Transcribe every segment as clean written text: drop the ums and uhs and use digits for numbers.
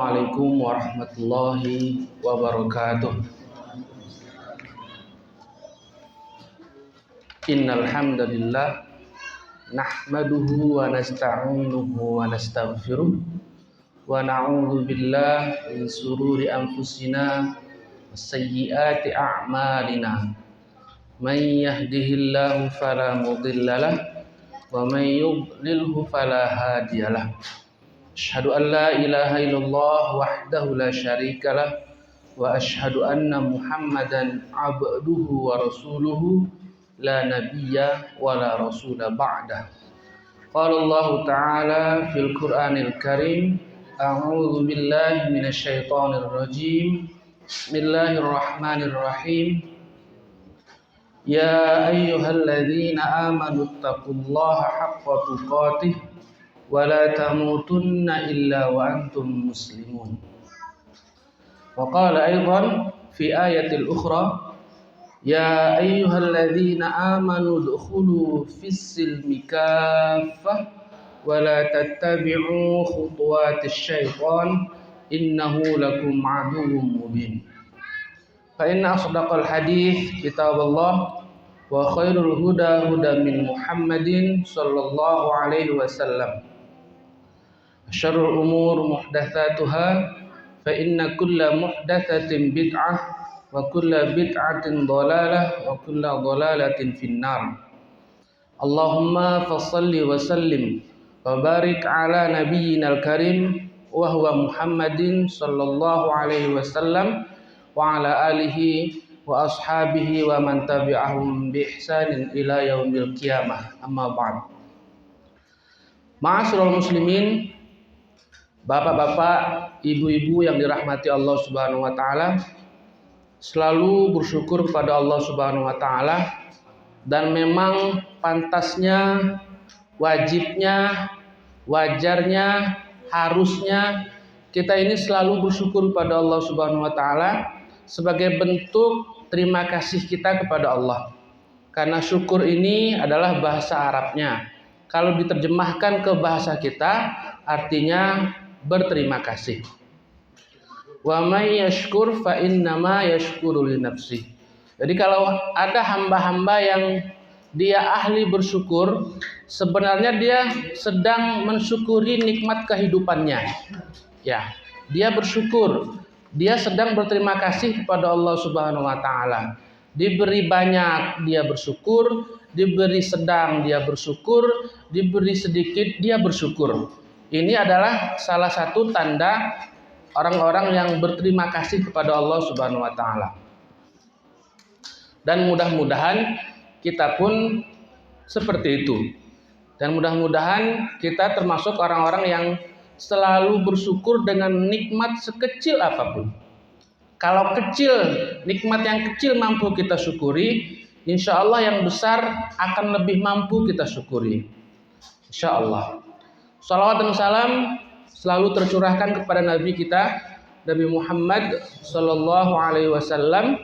Assalamualaikum warahmatullahi wabarakatuh. Innal hamdalillah nahmaduhu wa nasta'inuhu wa nastaghfiruh wa na'udzu billahi min shururi anfusina wa sayyiati a'malina. May yahdihillahu fala mudhillalah wa may yudlilhu fala hadiyalah. Asyhadu an la ilaha illallah wahdahu la syarikalah wa asyhadu anna Muhammadan abduhu wa rasuluhu la nabiyya wa la rasula ba'dah. Qala Allah Ta'ala fil Qur'anil Karim, a'udzu billahi minasy syaithanir rajim. Bismillahirrahmanirrahim. Ya ayyuhalladzina amanu taqullaha haqqa tuqatih wa la tamutunna illa wa antum muslimun. Wa qala aidan fi ayatil ukhra, ya ayyuhalladzina amanu udkhulu fis-silmi kaffah wa la tattabi'u khutuwatis syaitan innahu lakum aduwwum mubin. Fa inna asdaqal hadits kitabullah wa khairul huda huda min Muhammadin sallallahu alaihi wasallam. Syarrul umur muhdatsatuha fa inna kulla muhdatsatin bid'ah wa kulla bid'atin dhalalah wa kulla dhalalatin finnar. Allahumma fassalli wa sallim wa barik ala nabiyyinal karim wa huwa Muhammadin sallallahu alaihi wasallam wa ala alihi wa ashabihi wa man tabi'ahum bi ihsanin ila yaumil qiyamah. Amma ba'd. Ma'asyiral muslimin, bapak-bapak, ibu-ibu yang dirahmati Allah Subhanahu wa taala, selalu bersyukur kepada Allah Subhanahu wa taala, dan memang pantasnya, wajibnya, wajarnya, harusnya kita ini selalu bersyukur kepada Allah Subhanahu wa taala sebagai bentuk terima kasih kita kepada Allah. Karena syukur ini adalah bahasa Arabnya. Kalau diterjemahkan ke bahasa kita artinya berterima kasih. Wa may yashkur fa innama yashkuru li nafsi. Jadi kalau ada hamba-hamba yang dia ahli bersyukur, sebenarnya dia sedang mensyukuri nikmat kehidupannya. Ya, dia bersyukur, dia sedang berterima kasih kepada Allah Subhanahu wa taala. Diberi banyak dia bersyukur, diberi sedang dia bersyukur, diberi sedikit dia bersyukur. Ini adalah salah satu tanda orang-orang yang berterima kasih kepada Allah Subhanahu wa taala. Dan mudah-mudahan kita pun seperti itu. Dan mudah-mudahan kita termasuk orang-orang yang selalu bersyukur dengan nikmat sekecil apapun. Kalau kecil, nikmat yang kecil mampu kita syukuri, insya Allah yang besar akan lebih mampu kita syukuri. Insya Allah. Salawat dan salam selalu tercurahkan kepada Nabi kita, Nabi Muhammad sallallahu alaihi wasallam,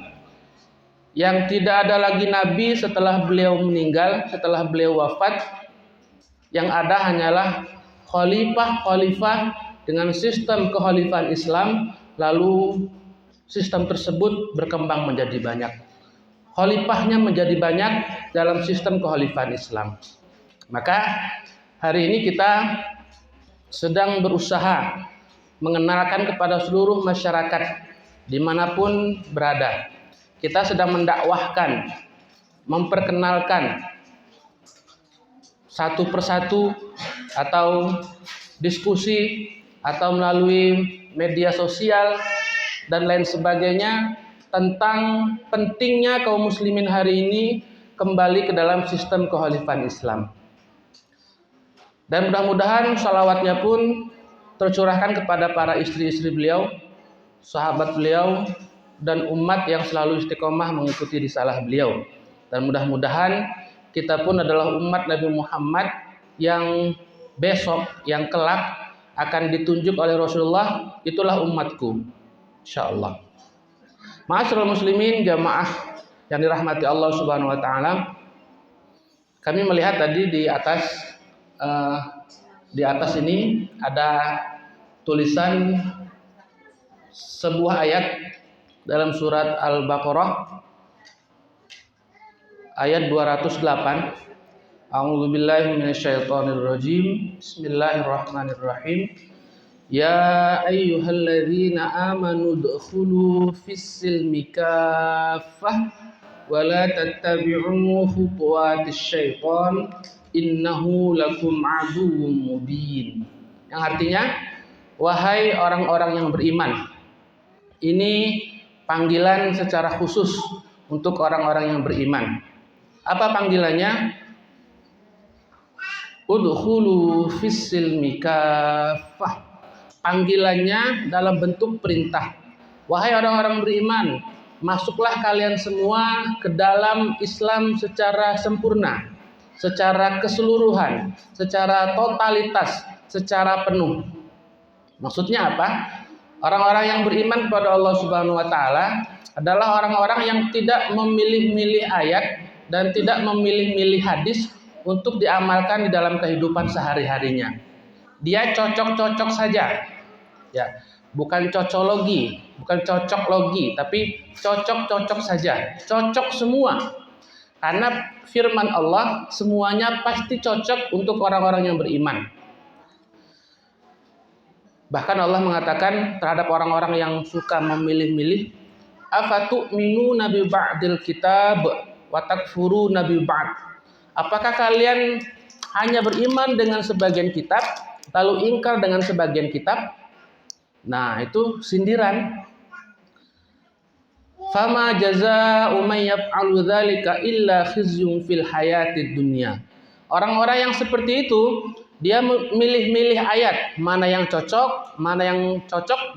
yang tidak ada lagi nabi setelah beliau meninggal, setelah beliau wafat. Yang ada hanyalah khalifah dengan sistem kekhalifahan Islam, lalu sistem tersebut berkembang menjadi banyak. Khalifahnya menjadi banyak dalam sistem kekhalifahan Islam. Maka hari ini kita sedang berusaha mengenalkan kepada seluruh masyarakat dimanapun berada. Kita sedang mendakwahkan, memperkenalkan satu persatu atau diskusi atau melalui media sosial dan lain sebagainya tentang pentingnya kaum muslimin hari ini kembali ke dalam sistem kekhalifahan Islam. Dan mudah-mudahan salawatnya pun tercurahkan kepada para istri-istri beliau, sahabat beliau, dan umat yang selalu istiqomah mengikuti risalah beliau. Dan mudah-mudahan kita pun adalah umat Nabi Muhammad yang besok, yang kelak akan ditunjuk oleh Rasulullah, itulah umatku, insyaallah. Ma'asyiral muslimin, jamaah yang dirahmati Allah Subhanahu wa taala, kami melihat tadi di atas ini ada tulisan sebuah ayat dalam surat Al-Baqarah ayat 208. A'udzubillahi minasyaitonirrajim. Bismillahirrahmanirrahim. Ya ayyuhalladzina amanu udkhulu fis-silmi kaffah wa la tattabi'u khutuwatis syaitan innahu lakum aduwwum mubin. Yang artinya, wahai orang-orang yang beriman. Ini panggilan secara khusus untuk orang-orang yang beriman. Apa panggilannya? Udkhulu fis-silmi kaffah. Panggilannya dalam bentuk perintah. Wahai orang-orang beriman, masuklah kalian semua ke dalam Islam secara sempurna, secara keseluruhan, secara totalitas, secara penuh. Maksudnya apa? Orang-orang yang beriman kepada Allah Subhanahu wa taala adalah orang-orang yang tidak memilih-milih ayat dan tidak memilih-milih hadis untuk diamalkan di dalam kehidupan sehari-harinya. Dia cocok-cocok saja. Ya, bukan cocologi, bukan cocok logi, tapi cocok-cocok saja. Cocok semua. Karena firman Allah semuanya pasti cocok untuk orang-orang yang beriman. Bahkan Allah mengatakan terhadap orang-orang yang suka memilih-milih, afatu'minuna bi ba'dil kitab wa takfuruna bi ba'd. Apakah kalian hanya beriman dengan sebagian kitab lalu ingkar dengan sebagian kitab? Nah, itu sindiran. Fama jazaa'u may yaf'alu dzalika illa khizyun fil hayatid dunya. Orang-orang yang seperti itu, dia memilih-milih ayat, mana yang cocok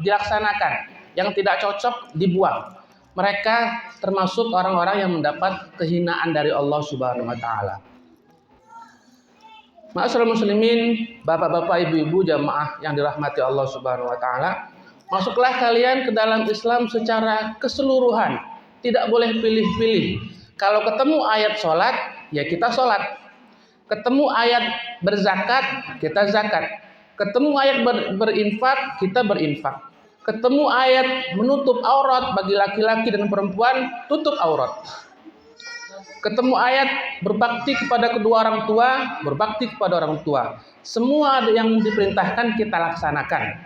dilaksanakan, yang tidak cocok dibuang. Mereka termasuk orang-orang yang mendapat kehinaan dari Allah Subhanahu wa taala. Ma'asyiral muslimin, bapak-bapak, ibu-ibu, jamaah yang dirahmati Allah Subhanahu wa taala, masuklah kalian ke dalam Islam secara keseluruhan. Tidak boleh pilih-pilih. Kalau ketemu ayat sholat, ya kita sholat. Ketemu ayat berzakat, kita zakat. Ketemu ayat berinfak, kita berinfak. Ketemu ayat menutup aurat bagi laki-laki dan perempuan, tutup aurat. Ketemu ayat berbakti kepada kedua orang tua, berbakti kepada orang tua. Semua yang diperintahkan kita laksanakan.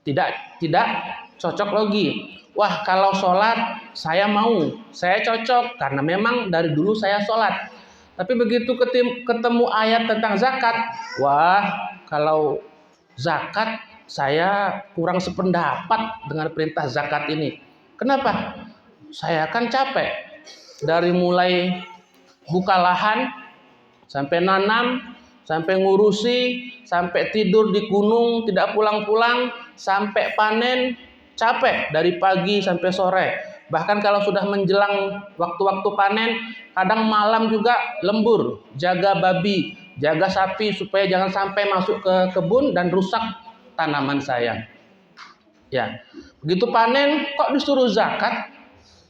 Tidak cocok logi. Wah, kalau sholat saya mau, saya cocok karena memang dari dulu saya sholat. Tapi begitu ketemu ayat tentang zakat, wah, kalau zakat saya kurang sependapat dengan perintah zakat ini. Kenapa? Saya kan capek. Dari mulai buka lahan, sampai nanam, sampai ngurusi, sampai tidur di gunung, tidak pulang-pulang, sampai panen, capek dari pagi sampai sore. Bahkan kalau sudah menjelang waktu-waktu panen, kadang malam juga lembur, jaga babi, jaga sapi supaya jangan sampai masuk ke kebun dan rusak tanaman saya. Ya, begitu panen kok disuruh zakat?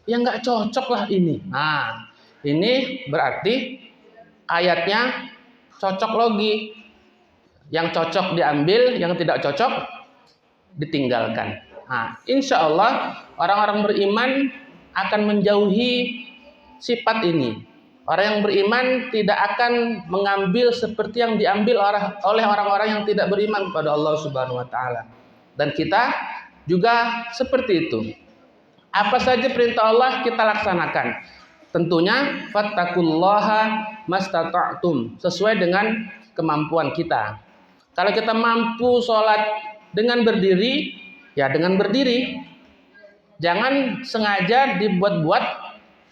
Ya nggak cocok lah ini. Nah, ini berarti ayatnya cocok logi. Yang cocok diambil, yang tidak cocok ditinggalkan. Nah, insya Allah orang-orang beriman akan menjauhi sifat ini. Orang yang beriman tidak akan mengambil seperti yang diambil oleh orang-orang yang tidak beriman kepada Allah Subhanahu wa taala. Dan kita juga seperti itu. Apa saja perintah Allah kita laksanakan. Tentunya fattaqullaha mastata'tum, sesuai dengan kemampuan kita. Kalau kita mampu sholat dengan berdiri, ya dengan berdiri. Jangan sengaja dibuat-buat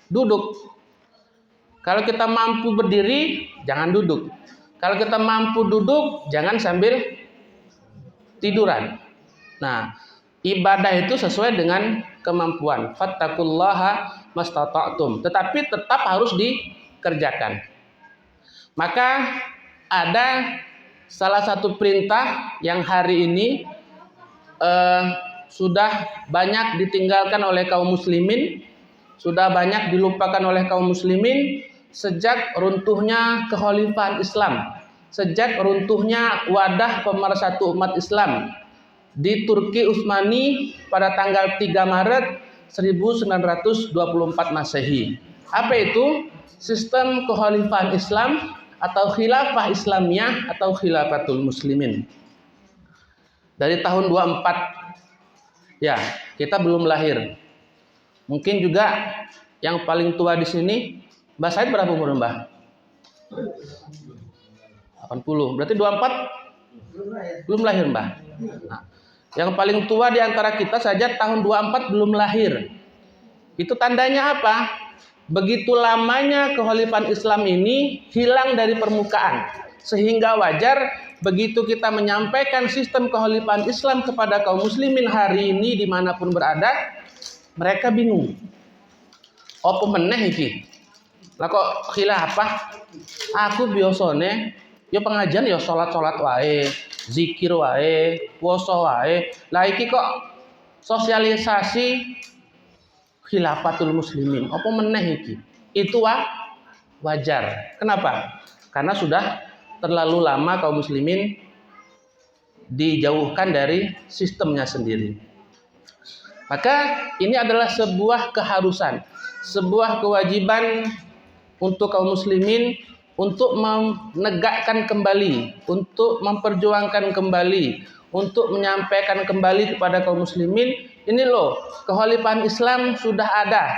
duduk. Kalau kita mampu berdiri, jangan duduk. Kalau kita mampu duduk, jangan sambil tiduran. Nah, ibadah itu sesuai dengan kemampuan. Fattaqullaha mastata'tum. Tetapi tetap harus dikerjakan. Maka ada salah satu perintah yang hari ini sudah banyak ditinggalkan oleh kaum muslimin, sudah banyak dilupakan oleh kaum muslimin sejak runtuhnya kekhalifahan Islam, sejak runtuhnya wadah pemersatu umat Islam. di Turki Utsmani pada tanggal 3 Maret 1924 Masehi. Apa itu? Sistem kekhalifahan Islam atau khilafah Islamiyah atau khilafatul muslimin. Dari tahun 24. Ya, kita belum lahir. Mungkin juga yang paling tua di sini, Mbah Said berapa umur Mbah? 80. Berarti 24 belum lahir Mbah. Nah, yang paling tua di antara kita saja tahun 24 belum lahir. Itu tandanya apa? Begitu lamanya kekhalifahan Islam ini hilang dari permukaan. Sehingga wajar begitu kita menyampaikan sistem kekhalifahan Islam kepada kaum muslimin hari ini dimanapun berada, mereka bingung. Apa meneh iki? Lah kok khilafah? Aku biasane ya pengajian ya salat-salat wae, zikir wae, puasa wae. Lah iki kok sosialisasi khilafatul muslimin. Apa meneh iki? Itu wajar. Kenapa? Karena sudah terlalu lama kaum muslimin dijauhkan dari sistemnya sendiri. Maka ini adalah sebuah keharusan, sebuah kewajiban untuk kaum muslimin untuk menegakkan kembali, untuk memperjuangkan kembali, untuk menyampaikan kembali kepada kaum muslimin, ini loh, kekhalifahan Islam sudah ada,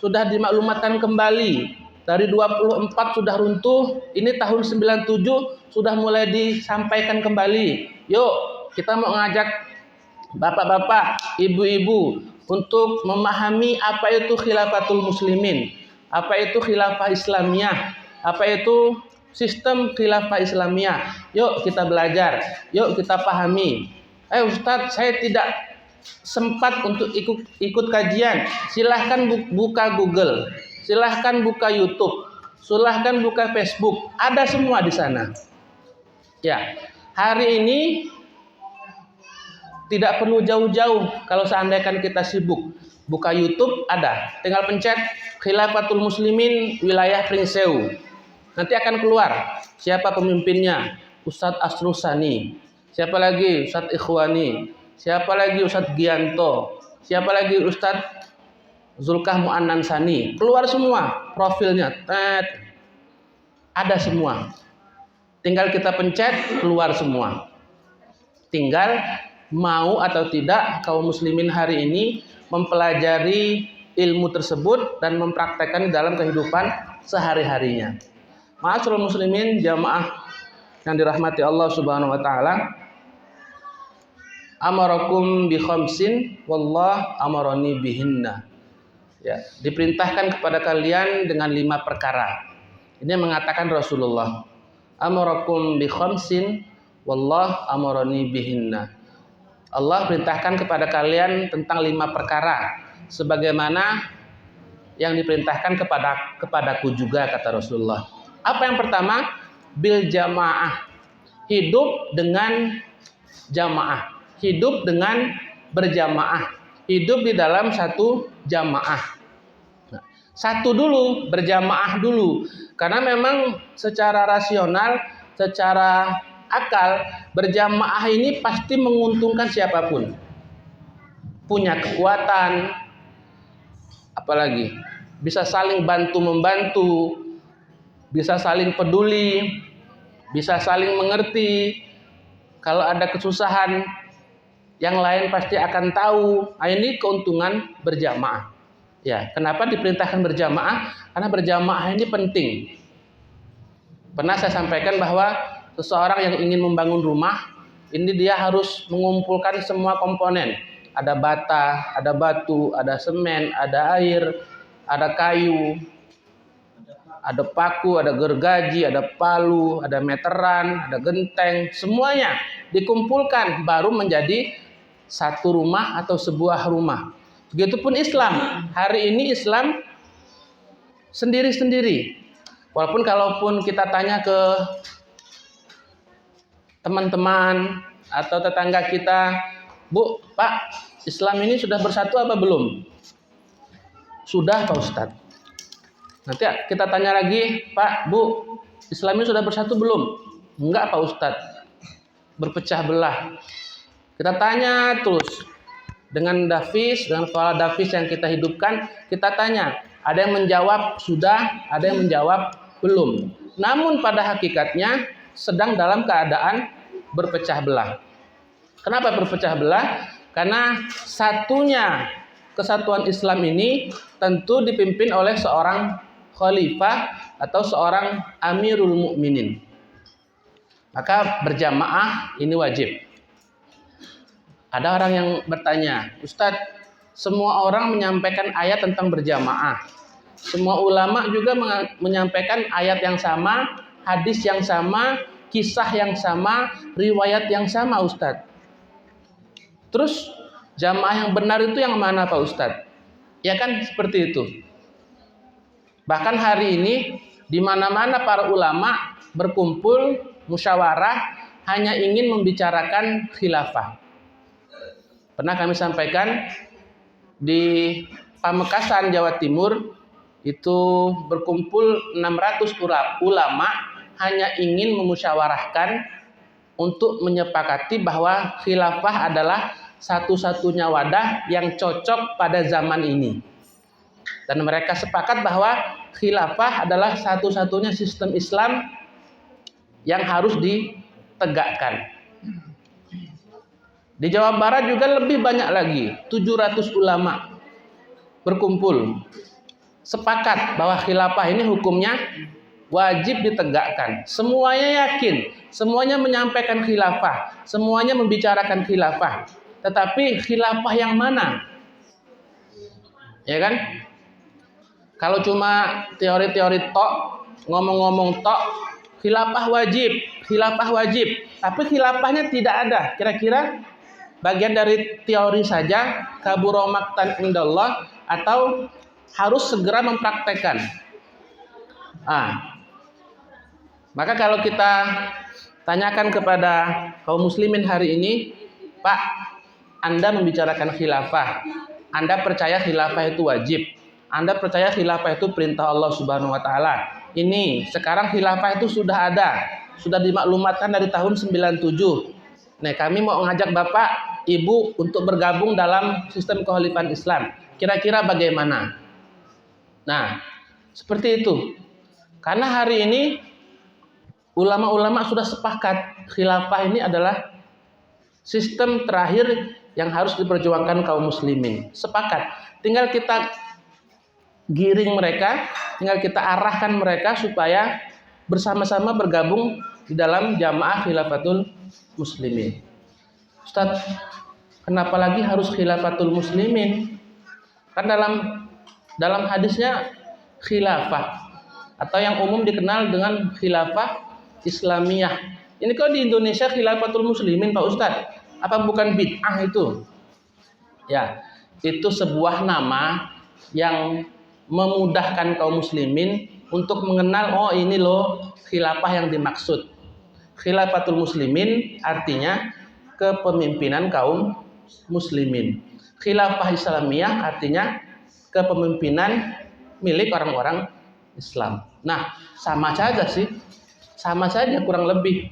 sudah dimaklumatkan kembali. Dari 24 sudah runtuh, ini tahun 97 sudah mulai disampaikan kembali. Yuk, kita mau ngajak bapak-bapak, ibu-ibu untuk memahami apa itu khilafatul muslimin, apa itu khilafah Islamiyah, apa itu sistem khilafah Islamiyah. Yuk kita belajar, yuk kita pahami. Ustadz, saya tidak sempat untuk ikut kajian. Silahkan buka Google, silahkan buka YouTube, silahkan buka Facebook, ada semua di sana. Ya, hari ini tidak perlu jauh-jauh kalau seandainya kita sibuk. Buka YouTube ada. Tinggal pencet Khilafatul Muslimin Wilayah Pringsewu. Nanti akan keluar siapa pemimpinnya. Ustadz Asrul Sani. Siapa lagi? Ustadz Ikhwani. Siapa lagi? Ustadz Gianto. Siapa lagi? Ustadz Zulkah Mu'annan Sani. Keluar semua profilnya. Ada semua. Tinggal kita pencet, keluar semua. Tinggal mau atau tidak kaum muslimin hari ini mempelajari ilmu tersebut dan mempraktekkan dalam kehidupan sehari-harinya. Ma'asyiral muslimin jamaah yang dirahmati Allah Subhanahu wa taala. Amarakum bi khamsin wallah amarani bihinna. Ya, diperintahkan kepada kalian dengan 5 perkara. Ini mengatakan Rasulullah. Amarakum bi khamsin wallah amarani bihinna. Allah perintahkan kepada kalian tentang 5 perkara sebagaimana yang diperintahkan kepadaku juga, kata Rasulullah. Apa yang pertama? Bil jamaah. Hidup dengan jamaah. Hidup dengan berjamaah. Hidup di dalam satu jamaah. Nah, satu dulu, berjamaah dulu. Karena memang secara rasional, secara akal, berjamaah ini pasti menguntungkan siapapun. Punya kekuatan, apalagi bisa saling bantu-membantu, bisa saling peduli, bisa saling mengerti. Kalau ada kesusahan, yang lain pasti akan tahu. Nah, ini keuntungan berjamaah. Ya, kenapa diperintahkan berjamaah? Karena berjamaah ini penting. Pernah saya sampaikan bahwa seseorang yang ingin membangun rumah, ini dia harus mengumpulkan semua komponen. Ada bata, ada batu, ada semen, ada air, ada kayu, ada paku, ada gergaji, ada palu, ada meteran, ada genteng. Semuanya dikumpulkan baru menjadi satu rumah atau sebuah rumah. Begitupun Islam. Hari ini Islam sendiri-sendiri. Walaupun kalaupun kita tanya ke teman-teman atau tetangga kita, Bu, Pak, Islam ini sudah bersatu apa belum? Sudah, Pak Ustadz. Nanti kita tanya lagi, Pak, Bu, Islam ini sudah bersatu belum? Enggak, Pak Ustadz. Berpecah belah. Kita tanya terus dengan Davis, dengan pola Davis yang kita hidupkan, kita tanya. Ada yang menjawab sudah, ada yang menjawab belum. Namun pada hakikatnya sedang dalam keadaan berpecah belah. Kenapa berpecah belah? Karena kesatuan Islam ini tentu dipimpin oleh seorang khalifah atau seorang amirul mukminin. Maka berjamaah ini wajib. Ada orang yang bertanya, Ustadz, semua orang menyampaikan ayat tentang berjamaah. Semua ulama juga menyampaikan ayat yang sama, hadis yang sama, kisah yang sama, riwayat yang sama, Ustadz. Terus jamaah yang benar itu yang mana, Pak Ustadz? Ya kan seperti itu. Bahkan hari ini di mana-mana para ulama berkumpul musyawarah hanya ingin membicarakan khilafah. Pernah kami sampaikan di Pamekasan, Jawa Timur itu berkumpul 600 ulama hanya ingin memusyawarahkan untuk menyepakati bahwa khilafah adalah satu-satunya wadah yang cocok pada zaman ini. Dan mereka sepakat bahwa khilafah adalah satu-satunya sistem Islam yang harus ditegakkan. Di Jawa Barat juga lebih banyak lagi, 700 ulama berkumpul sepakat bahwa khilafah ini hukumnya wajib ditegakkan. Semuanya yakin, semuanya menyampaikan khilafah, semuanya membicarakan khilafah. Tetapi khilafah yang mana? Ya kan? Kalau cuma teori-teori tok, ngomong-ngomong tok, khilafah wajib. Tapi khilafahnya tidak ada. Kira-kira bagian dari teori saja, kabura maqtan indallah, atau harus segera mempraktekkan. Maka kalau kita tanyakan kepada kaum muslimin hari ini, Pak, Anda membicarakan khilafah, Anda percaya khilafah itu wajib, Anda percaya khilafah itu perintah Allah Subhanahu wa taala. Ini sekarang khilafah itu sudah ada, sudah dimaklumatkan dari tahun 97. Nah, kami mau mengajak Bapak, Ibu untuk bergabung dalam sistem kekhalifahan Islam. Kira-kira bagaimana? Nah, seperti itu. Karena hari ini ulama-ulama sudah sepakat khilafah ini adalah sistem terakhir yang harus diperjuangkan kaum muslimin. Sepakat. Tinggal kita giring mereka, tinggal kita arahkan mereka supaya bersama-sama bergabung di dalam jamaah khilafatul muslimin. Ustaz, kenapa lagi harus khilafatul muslimin? Kan dalam hadisnya khilafah atau yang umum dikenal dengan khilafah Islamiyah. Ini kok di Indonesia khilafatul muslimin, Pak Ustaz? Apa bukan bid'ah itu? Ya, itu sebuah nama yang memudahkan kaum muslimin untuk mengenal, oh ini loh khilafah yang dimaksud. Khilafatul muslimin artinya kepemimpinan kaum muslimin. Khilafah Islamiyah artinya kepemimpinan milik orang-orang Islam. Nah, sama saja sih. Sama saja kurang lebih.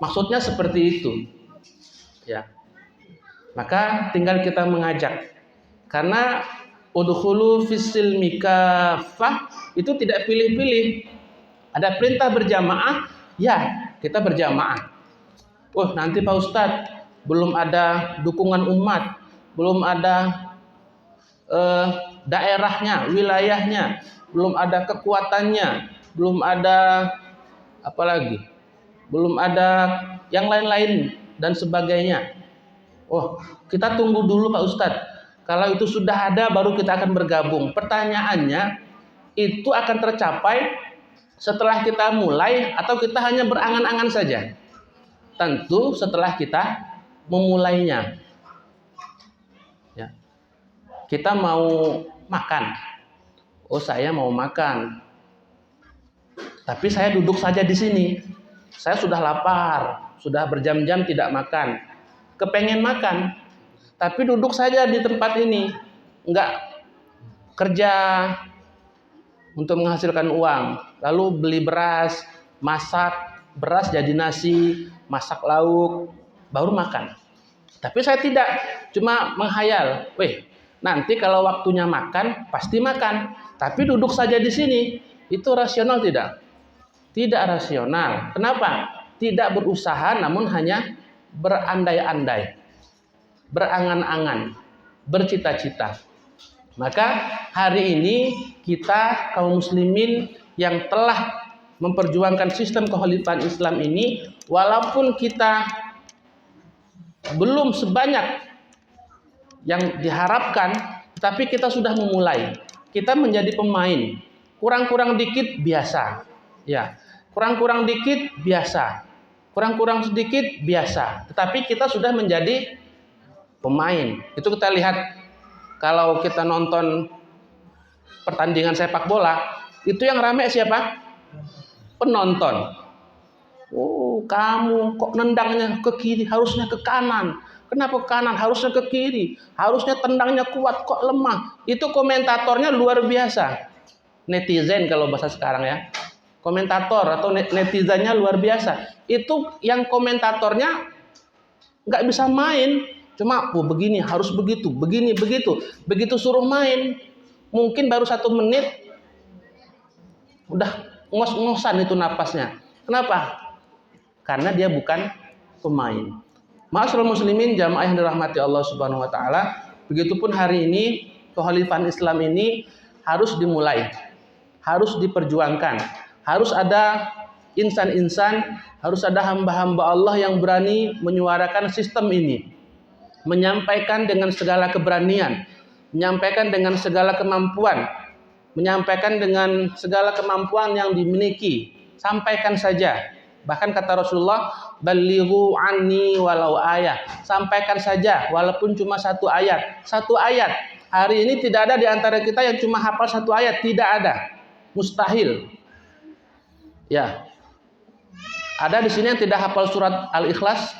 Maksudnya seperti itu. Ya. Maka tinggal kita mengajak. Karena udkhulu fis-silmi kaffah itu tidak pilih-pilih. Ada perintah berjamaah, ya, kita berjamaah. Nanti Pak Ustadz belum ada dukungan umat, belum ada daerahnya, wilayahnya, belum ada kekuatannya, belum ada apa lagi, belum ada yang lain-lain dan sebagainya. Kita tunggu dulu Pak Ustadz. Kalau itu sudah ada baru kita akan bergabung. Pertanyaannya, itu akan tercapai setelah kita mulai atau kita hanya berangan-angan saja? Tentu setelah kita memulainya. Ya. Kita mau makan. Saya mau makan. Tapi saya duduk saja di sini. Saya sudah lapar, sudah berjam-jam tidak makan. Kepengen makan, tapi duduk saja di tempat ini, enggak kerja untuk menghasilkan uang. Lalu beli beras, masak beras jadi nasi, masak lauk, baru makan. Tapi saya tidak cuma menghayal, nanti kalau waktunya makan pasti makan. Tapi duduk saja di sini, itu rasional tidak? Tidak rasional. Kenapa? Tidak berusaha namun hanya berandai-andai, berangan-angan, bercita-cita. Maka hari ini kita kaum muslimin yang telah memperjuangkan sistem kekhalifahan Islam ini, walaupun kita belum sebanyak yang diharapkan, tapi kita sudah memulai. Kita menjadi pemain. Kurang-kurang dikit biasa. Ya, kurang-kurang dikit biasa. Kurang-kurang sedikit biasa. Tetapi kita sudah menjadi pemain. Itu kita lihat kalau kita nonton pertandingan sepak bola, itu yang rame siapa? Penonton. Oh, kamu kok nendangnya ke kiri, harusnya ke kanan. Kenapa ke kanan? Harusnya ke kiri. Harusnya tendangnya kuat, kok lemah. Itu komentatornya luar biasa. Netizen kalau bahasa sekarang ya. Komentator atau netizennya luar biasa. Itu yang komentatornya nggak bisa main. Cuma, begini, harus begitu, begini, begitu. Begitu suruh main, mungkin baru 1 menit, udah ngos-ngosan itu napasnya. Kenapa? Karena dia bukan pemain. Ma'asyiral muslimin jamaah yang dirahmati Allah Subhanahu wa taala, begitupun hari ini kekhalifahan Islam ini harus dimulai, harus diperjuangkan. Harus ada insan-insan, harus ada hamba-hamba Allah yang berani menyuarakan sistem ini. Menyampaikan dengan segala keberanian, menyampaikan dengan segala kemampuan, menyampaikan dengan segala kemampuan yang dimiliki. Sampaikan saja. Bahkan kata Rasulullah, balighu anni walau ayat. Sampaikan saja walaupun cuma 1 ayat. 1 ayat. Hari ini tidak ada di antara kita yang cuma hafal 1 ayat, tidak ada. Mustahil. Ya. Ada di sini yang tidak hafal surat Al-Ikhlas?